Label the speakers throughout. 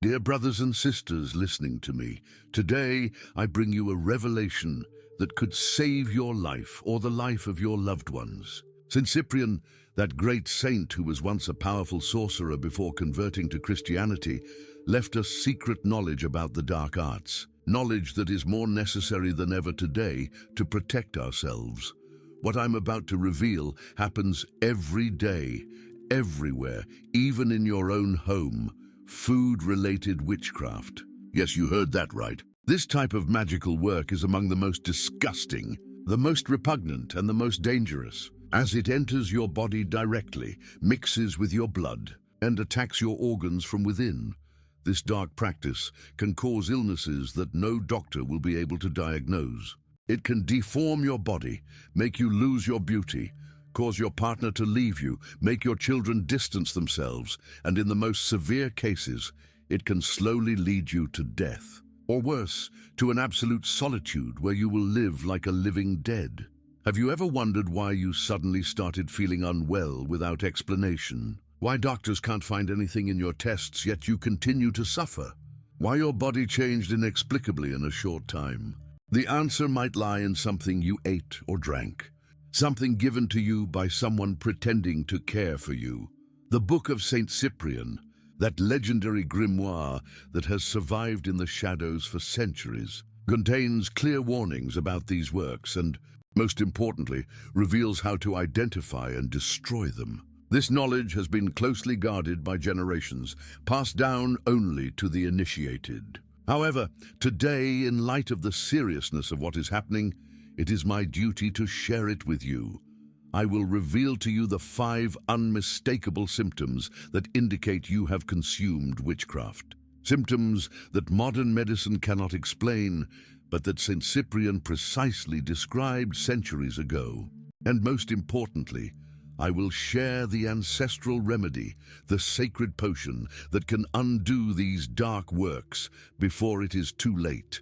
Speaker 1: Dear brothers and sisters listening to me, today I bring you a revelation that could save your life or the life of your loved ones. Saint Cyprian, that great saint who was once a powerful sorcerer before converting to Christianity, left us secret knowledge about the dark arts, knowledge that is more necessary than ever today to protect ourselves. What I'm about to reveal happens every day, everywhere, even in your own home. Food-related witchcraft. Yes, you heard that right. This type of magical work is among the most disgusting, the most repugnant, and the most dangerous, as it enters your body directly, mixes with your blood, and attacks your organs from within. This dark practice can cause illnesses that no doctor will be able to diagnose. It can deform your body, make you lose your beauty, cause your partner to leave you, make your children distance themselves, and in the most severe cases, it can slowly lead you to death. Or worse, to an absolute solitude where you will live like a living dead. Have you ever wondered why you suddenly started feeling unwell without explanation? Why doctors can't find anything in your tests, yet you continue to suffer? Why your body changed inexplicably in a short time? The answer might lie in something you ate or drank. Something given to you by someone pretending to care for you. The Book of Saint Cyprian, that legendary grimoire that has survived in the shadows for centuries, contains clear warnings about these works and, most importantly, reveals how to identify and destroy them. This knowledge has been closely guarded by generations, passed down only to the initiated. However, today, in light of the seriousness of what is happening, it is my duty to share it with you. I will reveal to you the 5 unmistakable symptoms that indicate you have consumed witchcraft. Symptoms that modern medicine cannot explain, but that Saint Cyprian precisely described centuries ago. And most importantly, I will share the ancestral remedy, the sacred potion that can undo these dark works before it is too late.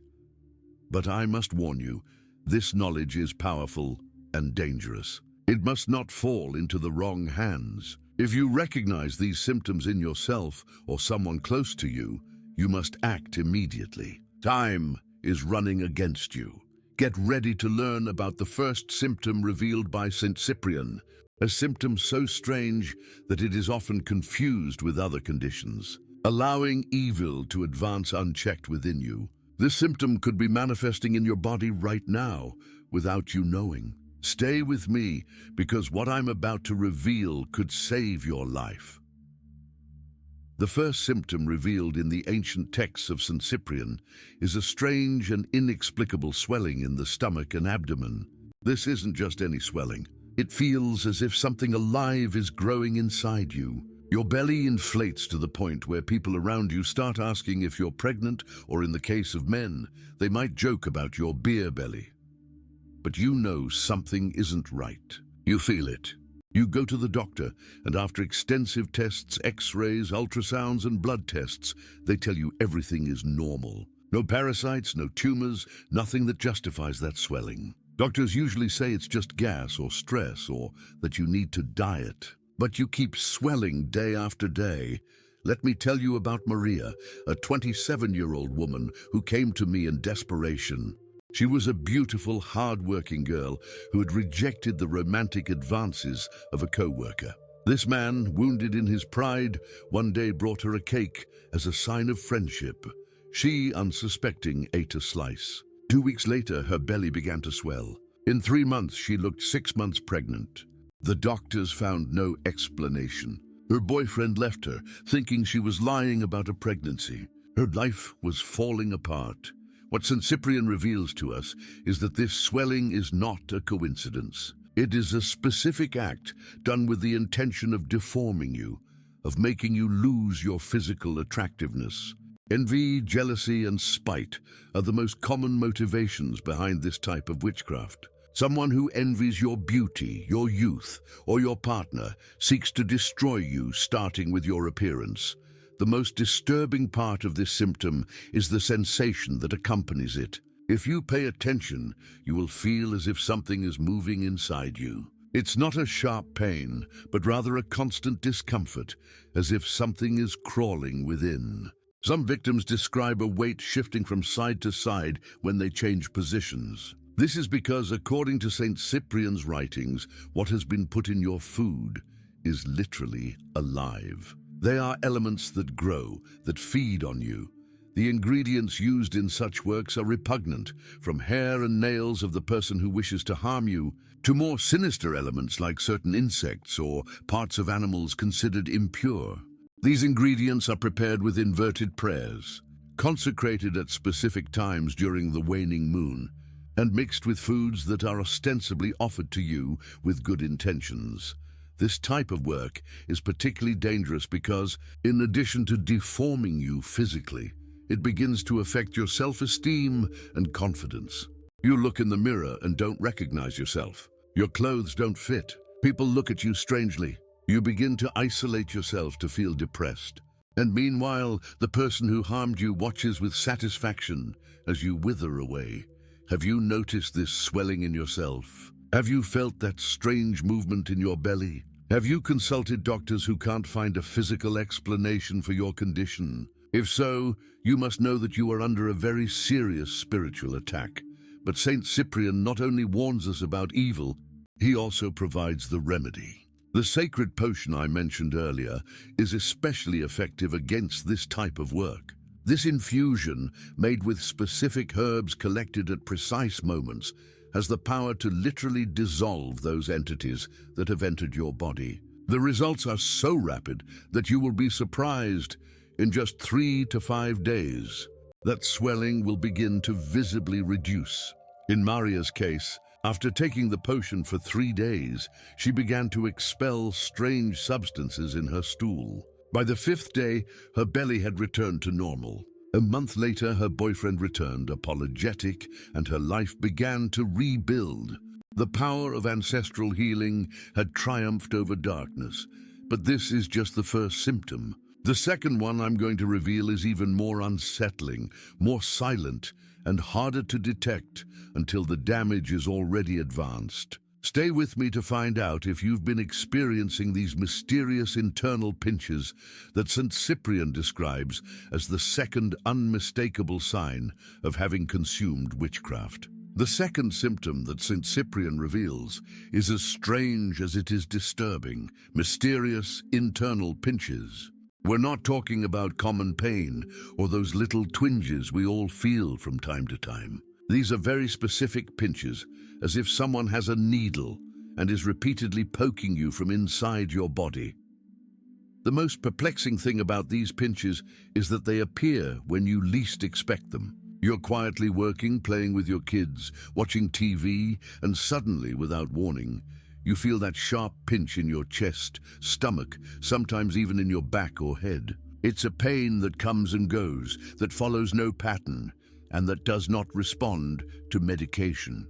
Speaker 1: But I must warn you, this knowledge is powerful and dangerous. It must not fall into the wrong hands. If you recognize these symptoms in yourself or someone close to you, you must act immediately. Time is running against you. Get ready to learn about the first symptom revealed by Saint Cyprian, a symptom so strange that it is often confused with other conditions, allowing evil to advance unchecked within you. This symptom could be manifesting in your body right now, without you knowing. Stay with me, because what I'm about to reveal could save your life. The first symptom revealed in the ancient texts of St. Cyprian is a strange and inexplicable swelling in the stomach and abdomen. This isn't just any swelling. It feels as if something alive is growing inside you. Your belly inflates to the point where people around you start asking if you're pregnant, or in the case of men, they might joke about your beer belly. But you know something isn't right. You feel it. You go to the doctor, and after extensive tests, x-rays, ultrasounds, and blood tests, they tell you everything is normal. No parasites, no tumors, nothing that justifies that swelling. Doctors usually say it's just gas or stress, or that you need to diet. But you keep swelling day after day. Let me tell you about Maria, a 27-year-old woman who came to me in desperation. She was a beautiful, hard-working girl who had rejected the romantic advances of a co-worker. This man, wounded in his pride, one day brought her a cake as a sign of friendship. She, unsuspecting, ate a slice. 2 weeks later, her belly began to swell. In 3 months, she looked 6 months pregnant. The doctors found no explanation. Her boyfriend left her, thinking she was lying about a pregnancy. Her life was falling apart. What St. Cyprian reveals to us is that this swelling is not a coincidence. It is a specific act done with the intention of deforming you, of making you lose your physical attractiveness. Envy, jealousy, and spite are the most common motivations behind this type of witchcraft. Someone who envies your beauty, your youth, or your partner seeks to destroy you, starting with your appearance. The most disturbing part of this symptom is the sensation that accompanies it. If you pay attention, you will feel as if something is moving inside you. It's not a sharp pain, but rather a constant discomfort, as if something is crawling within. Some victims describe a weight shifting from side to side when they change positions. This is because, according to Saint Cyprian's writings, what has been put in your food is literally alive. They are elements that grow, that feed on you. The ingredients used in such works are repugnant, from hair and nails of the person who wishes to harm you, to more sinister elements like certain insects or parts of animals considered impure. These ingredients are prepared with inverted prayers, consecrated at specific times during the waning moon, and mixed with foods that are ostensibly offered to you with good intentions. This type of work is particularly dangerous because, in addition to deforming you physically, it begins to affect your self-esteem and confidence. You look in the mirror and don't recognize yourself. Your clothes don't fit. People look at you strangely. You begin to isolate yourself to feel depressed. And meanwhile, the person who harmed you watches with satisfaction as you wither away. Have you noticed this swelling in yourself? Have you felt that strange movement in your belly? Have you consulted doctors who can't find a physical explanation for your condition? If so, you must know that you are under a very serious spiritual attack. But Saint Cyprian not only warns us about evil, he also provides the remedy. The sacred potion I mentioned earlier is especially effective against this type of work. This infusion, made with specific herbs collected at precise moments, has the power to literally dissolve those entities that have entered your body. The results are so rapid that you will be surprised. In just 3 to 5 days, that swelling will begin to visibly reduce. In Maria's case, after taking the potion for 3 days, she began to expel strange substances in her stool. By the 5th day, her belly had returned to normal. A month later, her boyfriend returned, apologetic, and her life began to rebuild. The power of ancestral healing had triumphed over darkness, but this is just the first symptom. The second one I'm going to reveal is even more unsettling, more silent, and harder to detect until the damage is already advanced. Stay with me to find out if you've been experiencing these mysterious internal pinches that St. Cyprian describes as the second unmistakable sign of having consumed witchcraft. The second symptom that St. Cyprian reveals is as strange as it is disturbing: mysterious internal pinches. We're not talking about common pain or those little twinges we all feel from time to time. These are very specific pinches, as if someone has a needle and is repeatedly poking you from inside your body. The most perplexing thing about these pinches is that they appear when you least expect them. You're quietly working, playing with your kids, watching TV, and suddenly, without warning, you feel that sharp pinch in your chest, stomach, sometimes even in your back or head. It's a pain that comes and goes, that follows no pattern, and that does not respond to medication.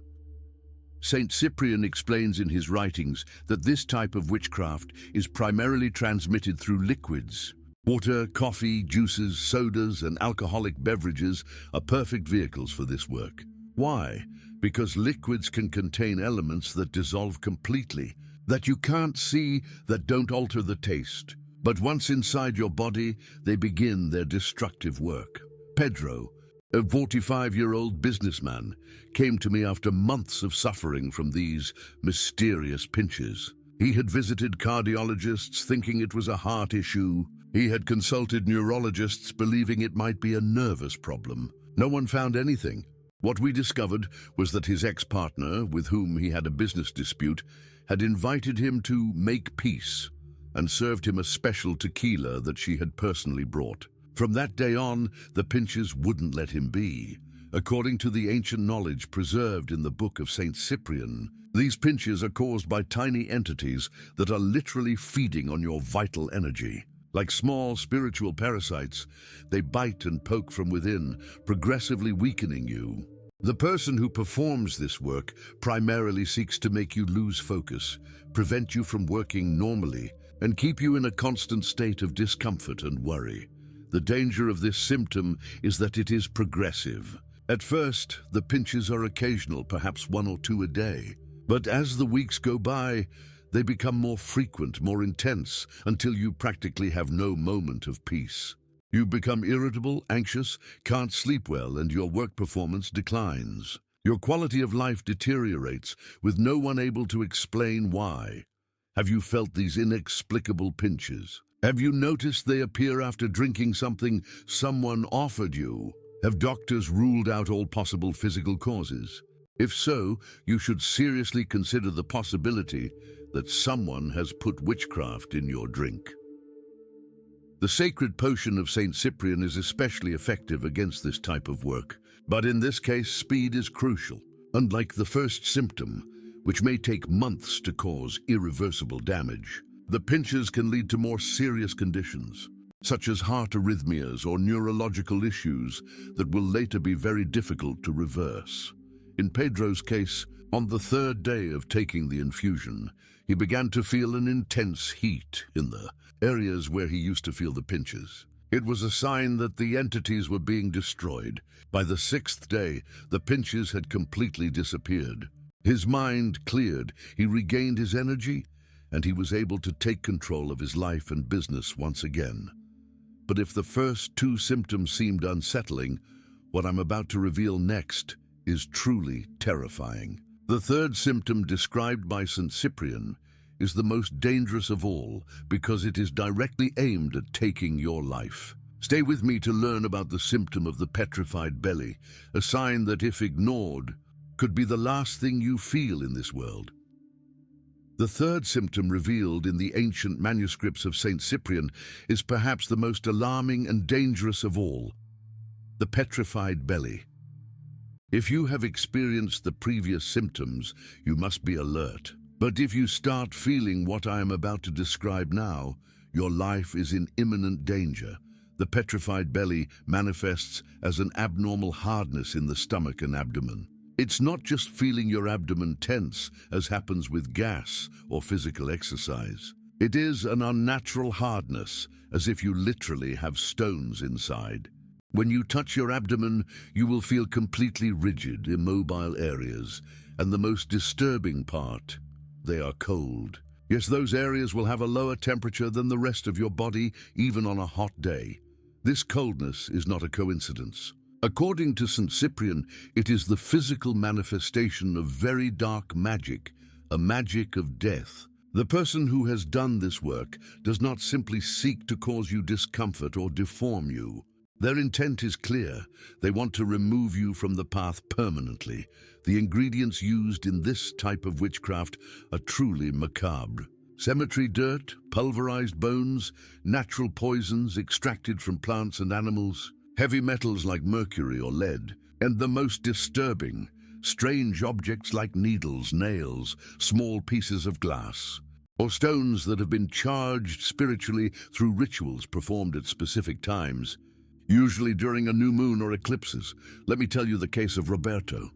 Speaker 1: Saint Cyprian explains in his writings that this type of witchcraft is primarily transmitted through liquids. Water, coffee, juices, sodas, and alcoholic beverages are perfect vehicles for this work. Why? Because liquids can contain elements that dissolve completely, that you can't see, that don't alter the taste. But once inside your body, they begin their destructive work. Pedro, a 45-year-old businessman, came to me after months of suffering from these mysterious pinches. He had visited cardiologists thinking it was a heart issue. He had consulted neurologists believing it might be a nervous problem. No one found anything. What we discovered was that his ex-partner, with whom he had a business dispute, had invited him to make peace and served him a special tequila that she had personally brought. From that day on, the pinches wouldn't let him be. According to the ancient knowledge preserved in the book of Saint Cyprian, these pinches are caused by tiny entities that are literally feeding on your vital energy. Like small spiritual parasites, they bite and poke from within, progressively weakening you. The person who performs this work primarily seeks to make you lose focus, prevent you from working normally, and keep you in a constant state of discomfort and worry. The danger of this symptom is that it is progressive. At first, the pinches are occasional, perhaps 1 or 2 a day. But as the weeks go by, they become more frequent, more intense, until you practically have no moment of peace. You become irritable, anxious, can't sleep well, and your work performance declines. Your quality of life deteriorates, with no one able to explain why. Have you felt these inexplicable pinches? Have you noticed they appear after drinking something someone offered you? Have doctors ruled out all possible physical causes? If so, you should seriously consider the possibility that someone has put witchcraft in your drink. The sacred potion of Saint Cyprian is especially effective against this type of work, but in this case, speed is crucial. Unlike the first symptom, which may take months to cause irreversible damage, the pinches can lead to more serious conditions, such as heart arrhythmias or neurological issues that will later be very difficult to reverse. In Pedro's case, on the third day of taking the infusion, he began to feel an intense heat in the areas where he used to feel the pinches. It was a sign that the entities were being destroyed. By the sixth day, the pinches had completely disappeared. His mind cleared, he regained his energy, and he was able to take control of his life and business once again. But if the first two symptoms seemed unsettling, what I'm about to reveal next is truly terrifying. The third symptom described by St. Cyprian is the most dangerous of all because it is directly aimed at taking your life. Stay with me to learn about the symptom of the petrified belly, a sign that, if ignored, could be the last thing you feel in this world. The third symptom revealed in the ancient manuscripts of St. Cyprian is perhaps the most alarming and dangerous of all: the petrified belly. If you have experienced the previous symptoms, you must be alert. But if you start feeling what I am about to describe now, your life is in imminent danger. The petrified belly manifests as an abnormal hardness in the stomach and abdomen. It's not just feeling your abdomen tense, as happens with gas or physical exercise. It is an unnatural hardness, as if you literally have stones inside. When you touch your abdomen, you will feel completely rigid, immobile areas, and the most disturbing part, they are cold. Yes, those areas will have a lower temperature than the rest of your body, even on a hot day. This coldness is not a coincidence. According to St. Cyprian, it is the physical manifestation of very dark magic, a magic of death. The person who has done this work does not simply seek to cause you discomfort or deform you. Their intent is clear. They want to remove you from the path permanently. The ingredients used in this type of witchcraft are truly macabre. Cemetery dirt, pulverized bones, natural poisons extracted from plants and animals, heavy metals like mercury or lead, and the most disturbing, strange objects like needles, nails, small pieces of glass, or stones that have been charged spiritually through rituals performed at specific times, usually during a new moon or eclipses. Let me tell you the case of Roberto,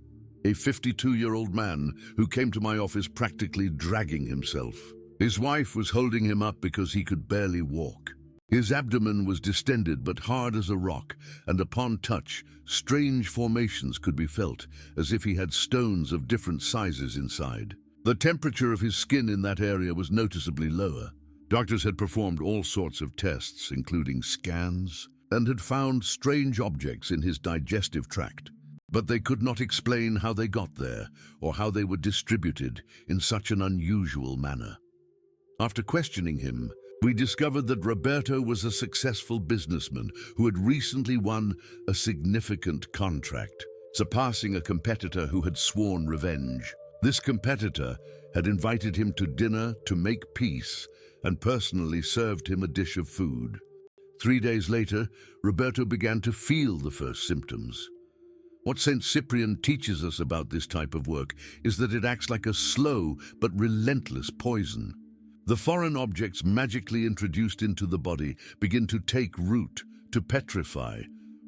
Speaker 1: a 52-year-old man who came to my office practically dragging himself. His wife was holding him up because he could barely walk. His abdomen was distended but hard as a rock, and upon touch, strange formations could be felt, as if he had stones of different sizes inside. The temperature of his skin in that area was noticeably lower. Doctors had performed all sorts of tests, including scans, and had found strange objects in his digestive tract. But they could not explain how they got there, or how they were distributed in such an unusual manner. After questioning him, we discovered that Roberto was a successful businessman who had recently won a significant contract, surpassing a competitor who had sworn revenge. This competitor had invited him to dinner to make peace and personally served him a dish of food. 3 days later, Roberto began to feel the first symptoms. What St. Cyprian teaches us about this type of work is that it acts like a slow but relentless poison. The foreign objects magically introduced into the body begin to take root, to petrify,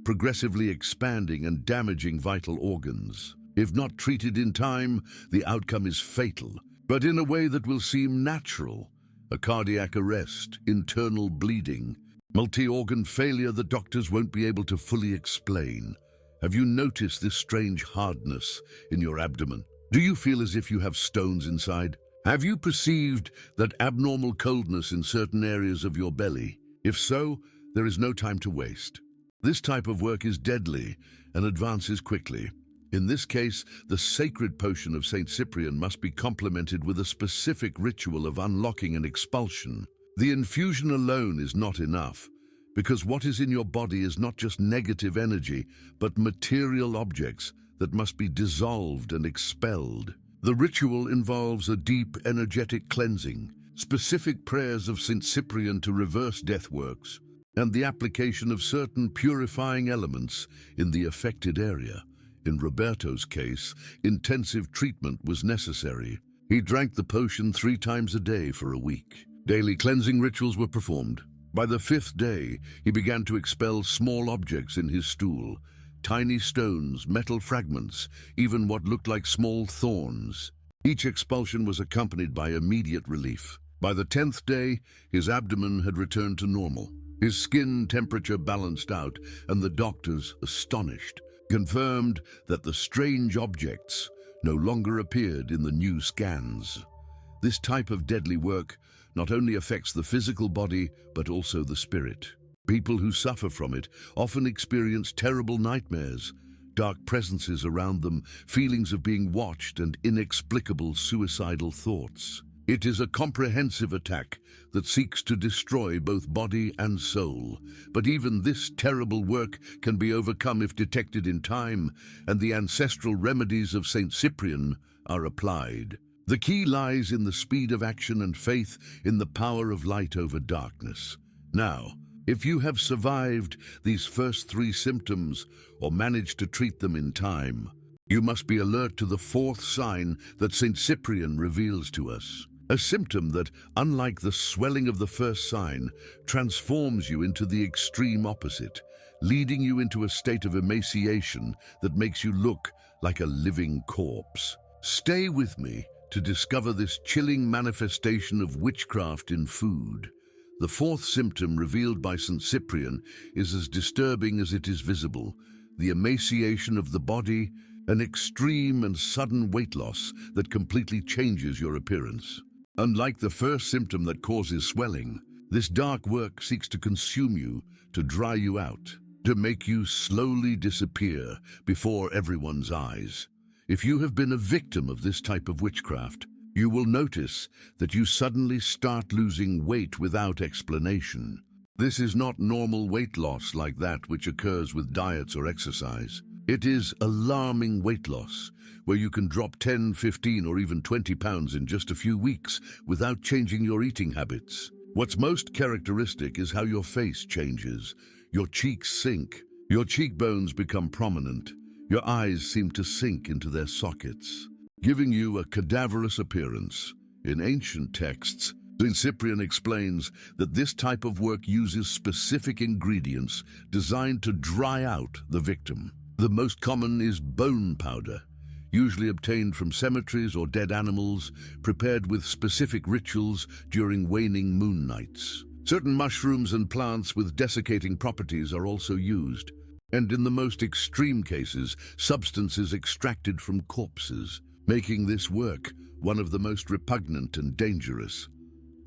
Speaker 1: progressively expanding and damaging vital organs. If not treated in time, the outcome is fatal, but in a way that will seem natural: a cardiac arrest, internal bleeding, multi-organ failure that doctors won't be able to fully explain. Have you noticed this strange hardness in your abdomen? Do you feel as if you have stones inside? Have you perceived that abnormal coldness in certain areas of your belly? If so, There is no time to waste. This type of work is deadly and advances quickly. In this case, the sacred potion of Saint Cyprian must be complemented with a specific ritual of unlocking and expulsion. The infusion alone is not enough, because what is in your body is not just negative energy, but material objects that must be dissolved and expelled. The ritual involves a deep energetic cleansing, specific prayers of Saint Cyprian to reverse death works, and the application of certain purifying elements in the affected area. In Roberto's case, intensive treatment was necessary. He drank the potion 3 times a day for a week. Daily cleansing rituals were performed. By the 5th day, he began to expel small objects in his stool, tiny stones, metal fragments, even what looked like small thorns. Each expulsion was accompanied by immediate relief. By the 10th day, his abdomen had returned to normal. His skin temperature balanced out, and the doctors, astonished, confirmed that the strange objects no longer appeared in the new scans. This type of deadly work not only affects the physical body, but also the spirit. People who suffer from it often experience terrible nightmares, dark presences around them, feelings of being watched, and inexplicable suicidal thoughts. It is a comprehensive attack that seeks to destroy both body and soul. But even this terrible work can be overcome if detected in time, and the ancestral remedies of Saint Cyprian are applied. The key lies in the speed of action and faith in the power of light over darkness. Now, if you have survived these first 3 symptoms or managed to treat them in time, you must be alert to the 4th sign that Saint Cyprian reveals to us. A symptom that, unlike the swelling of the first sign, transforms you into the extreme opposite, leading you into a state of emaciation that makes you look like a living corpse. Stay with me to discover this chilling manifestation of witchcraft in food. The 4th symptom revealed by St. Cyprian is as disturbing as it is visible: the emaciation of the body, an extreme and sudden weight loss that completely changes your appearance. Unlike the first symptom that causes swelling, this dark work seeks to consume you, to dry you out, to make you slowly disappear before everyone's eyes. If you have been a victim of this type of witchcraft, you will notice that you suddenly start losing weight without explanation. This is not normal weight loss like that which occurs with diets or exercise. It is alarming weight loss, where you can drop 10, 15, or even 20 pounds in just a few weeks without changing your eating habits. What's most characteristic is how your face changes. Your cheeks sink, your cheekbones become prominent, your eyes seem to sink into their sockets, giving you a cadaverous appearance. In ancient texts, St. Cyprian explains that this type of work uses specific ingredients designed to dry out the victim. The most common is bone powder, usually obtained from cemeteries or dead animals, prepared with specific rituals during waning moon nights. Certain mushrooms and plants with desiccating properties are also used, and in the most extreme cases, substances extracted from corpses, making this work one of the most repugnant and dangerous.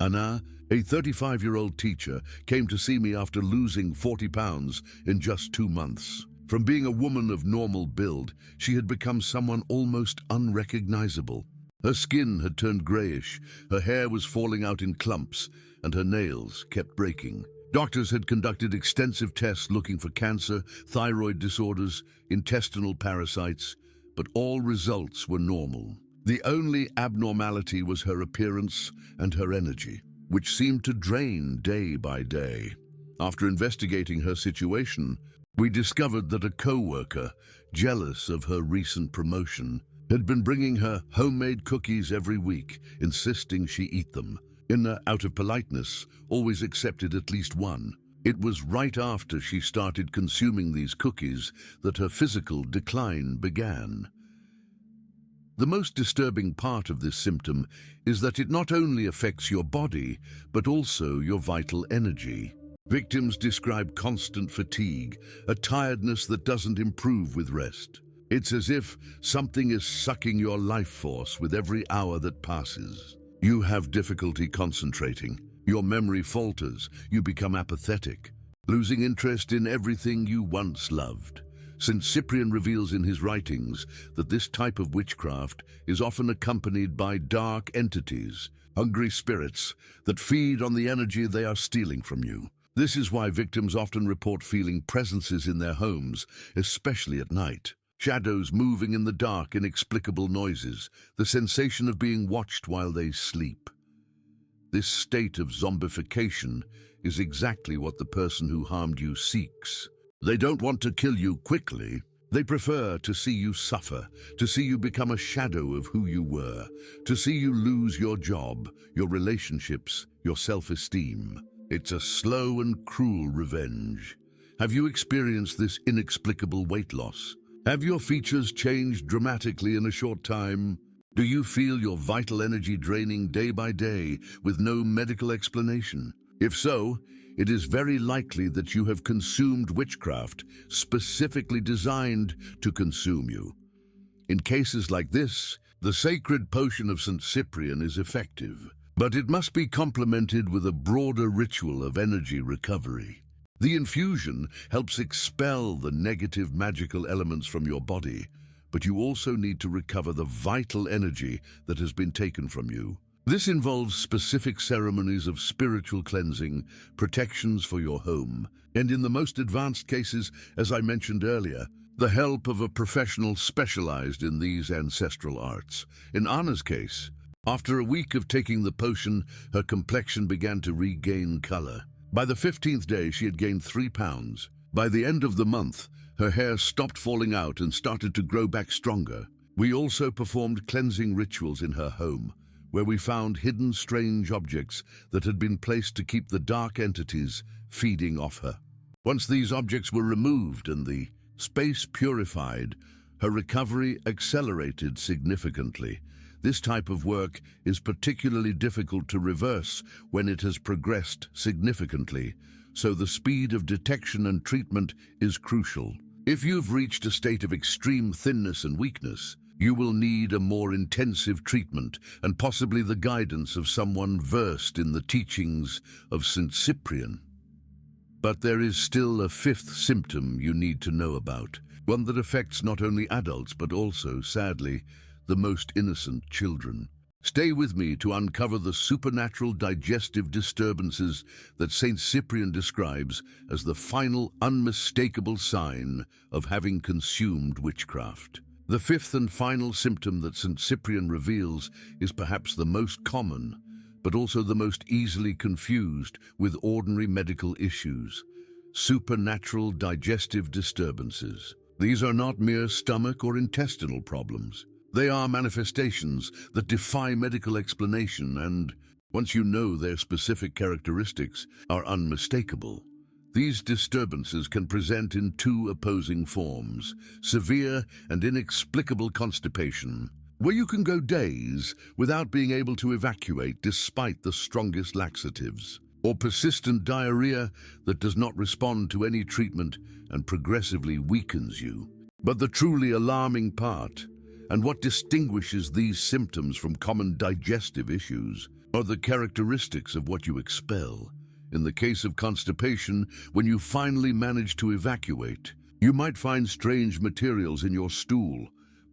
Speaker 1: Anna, a 35-year-old teacher, came to see me after losing 40 pounds in just 2 months. From being a woman of normal build, she had become someone almost unrecognizable. Her skin had turned grayish, her hair was falling out in clumps, and her nails kept breaking. Doctors had conducted extensive tests looking for cancer, thyroid disorders, intestinal parasites, but all results were normal. The only abnormality was her appearance and her energy, which seemed to drain day by day. After investigating her situation, we discovered that a co-worker, jealous of her recent promotion, had been bringing her homemade cookies every week, insisting she eat them. Out of politeness, always accepted at least one. It was right after she started consuming these cookies that her physical decline began. The most disturbing part of this symptom is that it not only affects your body, but also your vital energy. Victims describe constant fatigue, a tiredness that doesn't improve with rest. It's as if something is sucking your life force with every hour that passes. You have difficulty concentrating, your memory falters, you become apathetic. losing interest in everything you once loved. Since Cyprian reveals in his writings that this type of witchcraft is often accompanied by dark entities, hungry spirits that feed on the energy they are stealing from you. This is why victims often report feeling presences in their homes, especially at night. Shadows moving in the dark, inexplicable noises, the sensation of being watched while they sleep. This state of zombification is exactly what the person who harmed you seeks. They don't want to kill you quickly. They prefer to see you suffer, to see you become a shadow of who you were, to see you lose your job, your relationships, your self-esteem. It's a slow and cruel revenge. Have you experienced this inexplicable weight loss? Have your features changed dramatically in a short time? Do you feel your vital energy draining day by day with no medical explanation? If so, it is very likely that you have consumed witchcraft specifically designed to consume you. In cases like this, the sacred potion of St. Cyprian is effective, but it must be complemented with a broader ritual of energy recovery. The infusion helps expel the negative magical elements from your body, but you also need to recover the vital energy that has been taken from you. This involves specific ceremonies of spiritual cleansing, protections for your home, and in the most advanced cases, as I mentioned earlier, the help of a professional specialized in these ancestral arts. In Anna's case, after a week of taking the potion, her complexion began to regain color. By the 15th day, she had gained 3 pounds. By the end of the month, her hair stopped falling out and started to grow back stronger. We also performed cleansing rituals in her home, where we found hidden strange objects that had been placed to keep the dark entities feeding off her. Once these objects were removed and the space purified, her recovery accelerated significantly. This type of work is particularly difficult to reverse when it has progressed significantly, so the speed of detection and treatment is crucial. If you've reached a state of extreme thinness and weakness, you will need a more intensive treatment and possibly the guidance of someone versed in the teachings of St. Cyprian. But there is still a 5th symptom you need to know about, one that affects not only adults but also, sadly, the most innocent children. Stay with me to uncover the supernatural digestive disturbances that St. Cyprian describes as the final unmistakable sign of having consumed witchcraft. The 5th and final symptom that St. Cyprian reveals is perhaps the most common, but also the most easily confused with ordinary medical issues: supernatural digestive disturbances. These are not mere stomach or intestinal problems. They are manifestations that defy medical explanation and, once you know their specific characteristics, are unmistakable. These disturbances can present in 2 opposing forms: severe and inexplicable constipation, where you can go days without being able to evacuate despite the strongest laxatives, or persistent diarrhea that does not respond to any treatment and progressively weakens you. But the truly alarming part, and what distinguishes these symptoms from common digestive issues, are the characteristics of what you expel. In the case of constipation, when you finally manage to evacuate, you might find strange materials in your stool,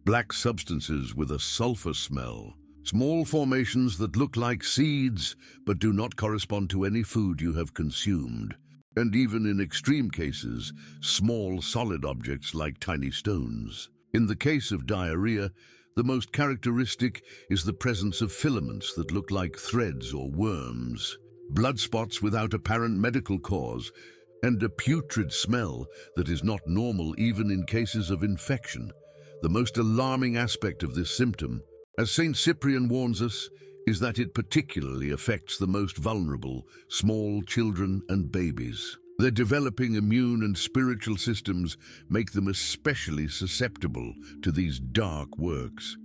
Speaker 1: black substances with a sulfur smell, small formations that look like seeds but do not correspond to any food you have consumed, and even in extreme cases, small solid objects like tiny stones. In the case of diarrhea, the most characteristic is the presence of filaments that look like threads or worms, blood spots without apparent medical cause, and a putrid smell that is not normal even in cases of infection. The most alarming aspect of this symptom, as St. Cyprian warns us, is that it particularly affects the most vulnerable, small children and babies. Their developing immune and spiritual systems make them especially susceptible to these dark works.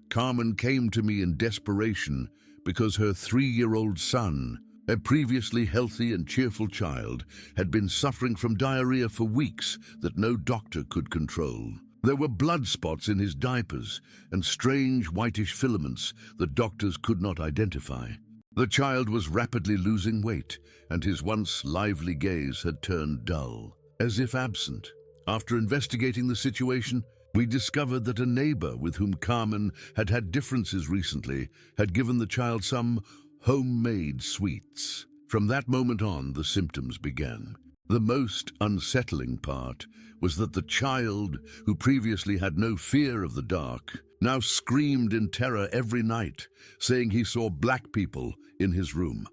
Speaker 1: Carmen came to me in desperation because her 3-year-old son, a previously healthy and cheerful child, had been suffering from diarrhea for weeks that no doctor could control. There were blood spots in his diapers and strange whitish filaments that doctors could not identify. The child was rapidly losing weight, and his once lively gaze had turned dull, as if absent. After investigating the situation, we discovered that a neighbor with whom Carmen had had differences recently had given the child some homemade sweets. From that moment on, the symptoms began. The most unsettling part was that the child, who previously had no fear of the dark, now screamed in terror every night, saying he saw black people in his room.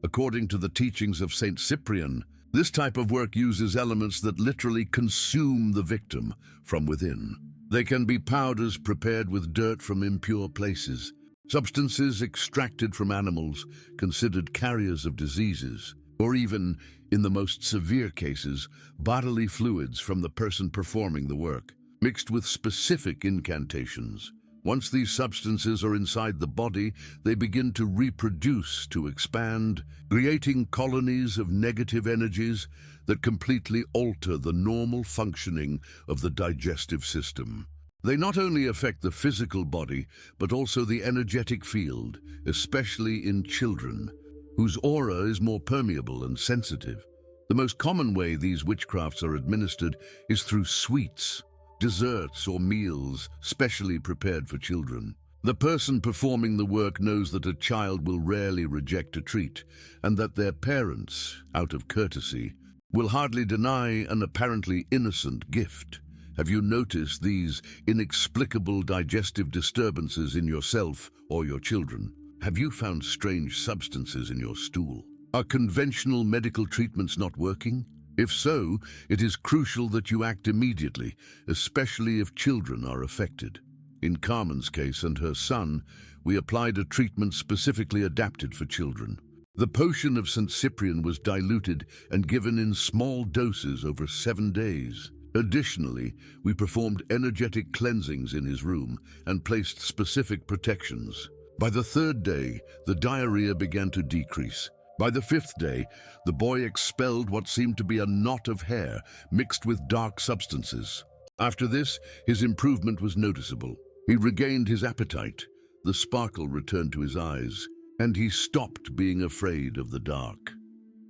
Speaker 1: According to the teachings of Saint Cyprian, this type of work uses elements that literally consume the victim from within. They can be powders prepared with dirt from impure places, substances extracted from animals considered carriers of diseases, or even, in the most severe cases, bodily fluids from the person performing the work, mixed with specific incantations. Once these substances are inside the body, they begin to reproduce, to expand, creating colonies of negative energies that completely alter the normal functioning of the digestive system. They not only affect the physical body, but also the energetic field, especially in children, whose aura is more permeable and sensitive. The most common way these witchcrafts are administered is through sweets, desserts, or meals specially prepared for children. The person performing the work knows that a child will rarely reject a treat, and that their parents, out of courtesy, will hardly deny an apparently innocent gift. Have you noticed these inexplicable digestive disturbances in yourself or your children? Have you found strange substances in your stool? Are conventional medical treatments not working? If so, it is crucial that you act immediately, especially if children are affected. In Carmen's case and her son, we applied a treatment specifically adapted for children. The potion of St. Cyprian was diluted and given in small doses over 7 days. Additionally, we performed energetic cleansings in his room and placed specific protections. By the 3rd day, the diarrhea began to decrease. By the 5th day, the boy expelled what seemed to be a knot of hair mixed with dark substances. After this, his improvement was noticeable. He regained his appetite, the sparkle returned to his eyes, and he stopped being afraid of the dark.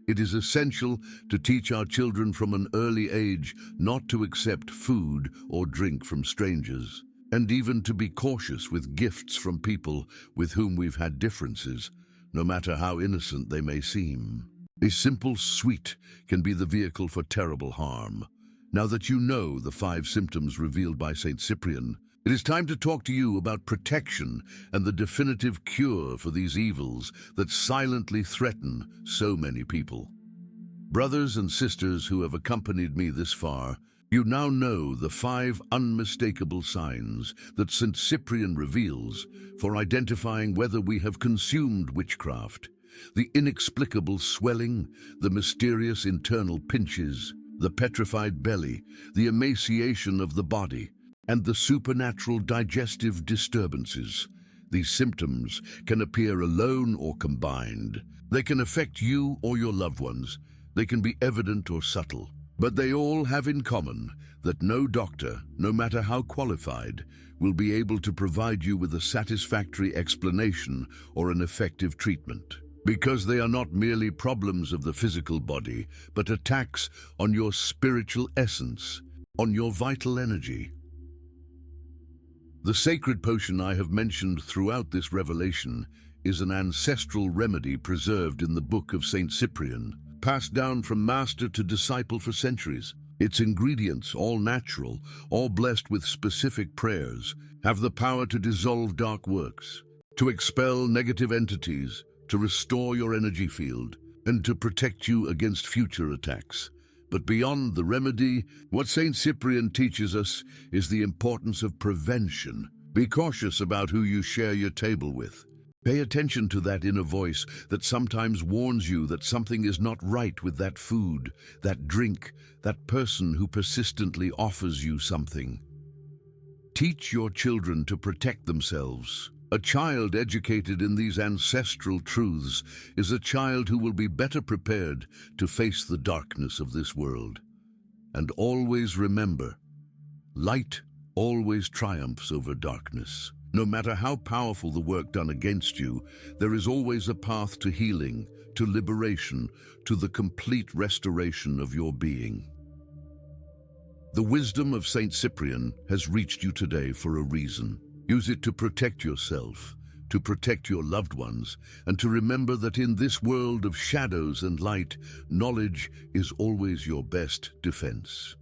Speaker 1: It is essential to teach our children from an early age not to accept food or drink from strangers, and even to be cautious with gifts from people with whom we've had differences, no matter how innocent they may seem. A simple sweet can be the vehicle for terrible harm. Now that you know the 5 symptoms revealed by Saint Cyprian, it is time to talk to you about protection and the definitive cure for these evils that silently threaten so many people. Brothers and sisters who have accompanied me this far, you now know the 5 unmistakable signs that St. Cyprian reveals for identifying whether we have consumed witchcraft: the inexplicable swelling, the mysterious internal pinches, the petrified belly, the emaciation of the body, and the supernatural digestive disturbances. These symptoms can appear alone or combined. They can affect you or your loved ones. They can be evident or subtle. But they all have in common that no doctor, no matter how qualified, will be able to provide you with a satisfactory explanation or an effective treatment, because they are not merely problems of the physical body, but attacks on your spiritual essence, on your vital energy. The sacred potion I have mentioned throughout this revelation is an ancestral remedy preserved in the book of Saint Cyprian, passed down from master to disciple for centuries. Its ingredients, all natural, all blessed with specific prayers, have the power to dissolve dark works, to expel negative entities, to restore your energy field, and to protect you against future attacks. But beyond the remedy, what Saint Cyprian teaches us is the importance of prevention. Be cautious about who you share your table with. Pay attention to that inner voice that sometimes warns you that something is not right with that food, that drink, that person who persistently offers you something. Teach your children to protect themselves. A child educated in these ancestral truths is a child who will be better prepared to face the darkness of this world. And always remember, light always triumphs over darkness. No matter how powerful the work done against you, there is always a path to healing, to liberation, to the complete restoration of your being. The wisdom of Saint Cyprian has reached you today for a reason. Use it to protect yourself, to protect your loved ones, and to remember that in this world of shadows and light, knowledge is always your best defense.